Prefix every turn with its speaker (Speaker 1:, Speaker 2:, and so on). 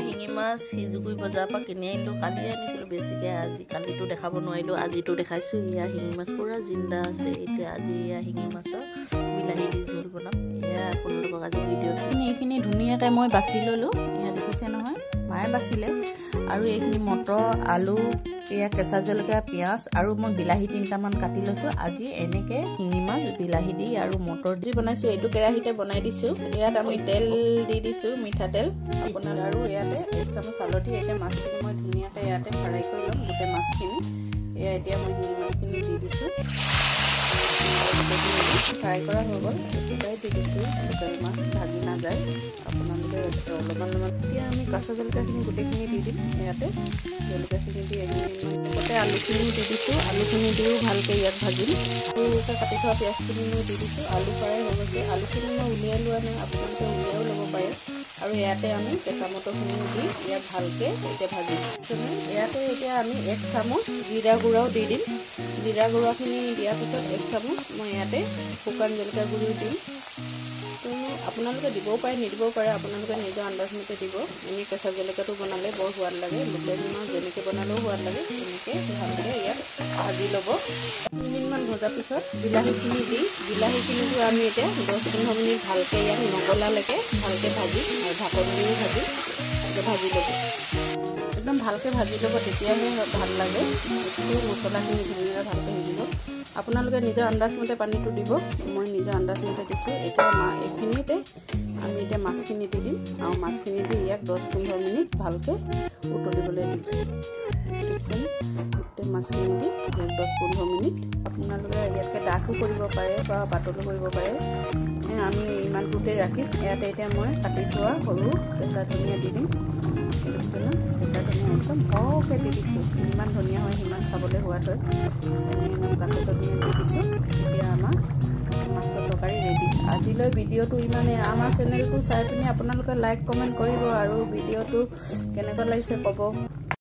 Speaker 1: শিঙি মাছ সিজুগুৰি বজাৰৰ পৰা কিনি আনিলোঁ। কালি আনিছিলোঁ বেছিকৈ, আজি কালিটো দেখাব নোৱাৰিলোঁ, আজিতো দেখাইছোঁ। এয়া শিঙি মাছ পূৰা জিন্দা আছে। এতিয়া আজি এয়া শিঙি মাছৰ বিলাহী দি জোল বনাম। এয়া আপোনালোকক আজি ভিডিঅ'টো এইখিনি ধুনীয়াকৈ মই বাছি ল'লোঁ। এয়া দেখিছে নহয়, মায়ে বাচিলে। আৰু এইখিনি মটৰ, আলু, এয়া কেঁচা জলকীয়া, পিঁয়াজ আৰু মই বিলাহী 3টামান কাটি লৈছোঁ। আজি এনেকৈ শিঙি মাছ বিলাহী দি আৰু মটৰ দি বনাইছোঁ। এইটো কেৰাহীতে বনাই দিছোঁ। ইয়াত আমি তেল দি দিছোঁ, মিঠাতেল আপোনাৰ, আৰু ইয়াতে 1 চামুচ হালধি। এতিয়া মাছখিনি মই ধুনীয়াকৈ ইয়াতে ফ্ৰাই কৰি ল'ম, গোটেই মাছখিনি। এয়া এতিয়া মই শিঙি মাছখিনি দি দিছোঁ। ফ্ৰাই কৰা হৈ গ'ল, একেবাৰে দি দিছোঁ। লোকেল মাছ ভাজি নাযায়, আপোনালোকে অলপমান এতিয়া আমি কেঁচা জলকীয়াখিনি গোটেইখিনি দি দিম। ইয়াতে জলকীয়াখিনি দি লগতে আলুখিনিও দি দিছোঁ। আলুখিনি দিও ভালকৈ ইয়াত ভাজিম। সৰুকৈ কাটি থোৱা পিঁয়াজখিনিও দি দিছোঁ। আলু ফ্ৰাই হৈ গৈছে। আলুখিনি মই উলিয়াই লোৱা নাই, আপোনালোকে উলিয়াইও ল'ব পাৰে। আৰু ইয়াতে আমি কেঁচা মটৰখিনিও দি ইয়াত ভালকৈ এতিয়া ভাজিম। ইয়াতে এতিয়া আমি 1 চামুচ জিৰা গুড়াও দি দিম। জিৰা গুড়াখিনি দিয়াৰ পিছত 1 চামুচ মই ইয়াতে শুকান জলকীয়া গুড়িও দিম। আপোনালোকে দিবও পাৰে, নিদিবও পাৰে, আপোনালোকে নিজৰ আন্দাজমতে দিব। এনেই কেঁচা জলকীয়াটো বনালে বৰ সোৱাদ লাগে। লোকেল মাছ যেনেকৈ বনালেও সোৱাদ লাগে। তেনেকৈ ভালকৈ ইয়াত ভাজি ল'ব। 2 মিনিটমান ভজাৰ পিছত বিলাহীখিনি দি, বিলাহীখিনিটো আমি এতিয়া 10-15 মিনিট ভালকৈ ইয়াত নগলালৈকে ভালকৈ ভাজিম। আৰু ঢাকন দিও ভাজিম, ভাজি ল'ব। একদম ভালকৈ ভাজি ল'ব, তেতিয়াহে ভাল লাগে। গোটেই মছলাখিনি ধুনীয়াকৈ ভালকৈ সিজিব। আপোনালোকে নিজৰ আন্দাজমতে পানীটো দিব। মই নিজৰ আন্দাজমতে দিছোঁ। এতিয়া এইখিনিতে আমি এতিয়া মাছখিনি দি দিম। আৰু মাছখিনি দি ইয়াক 10-15 মিনিট ভালকৈ উতলিবলৈ দিম। গোটেই মাছখিনি দি 10-15 মিনিট। আপোনালোকে ইয়াতকৈ ডাঠো কৰিব পাৰে বা পাতলো কৰিব পাৰে। আমি ইমানটোতে ৰাখিম। ইয়াতে এতিয়া মই কাটি থোৱা সৰু কেঁচা ধনিয়া দি দিম। কেঁচা ধনিয়া একদম সৰহকৈ দি দিছোঁ। যিমান ধনিয়া হয় সিমান খাবলৈ সোৱাদ হয়। কেঁচা ধনিয়া দি দিছোঁ। এতিয়া আমাৰ মাছৰ তৰকাৰী ৰেডি। আজিলৈ ভিডিঅ'টো ইমানেই। আমাৰ চেনেলটো চাই পিনি আপোনালোকে লাইক কমেণ্ট কৰিব আৰু ভিডিঅ'টো কেনেকুৱা লাগিছে ক'ব।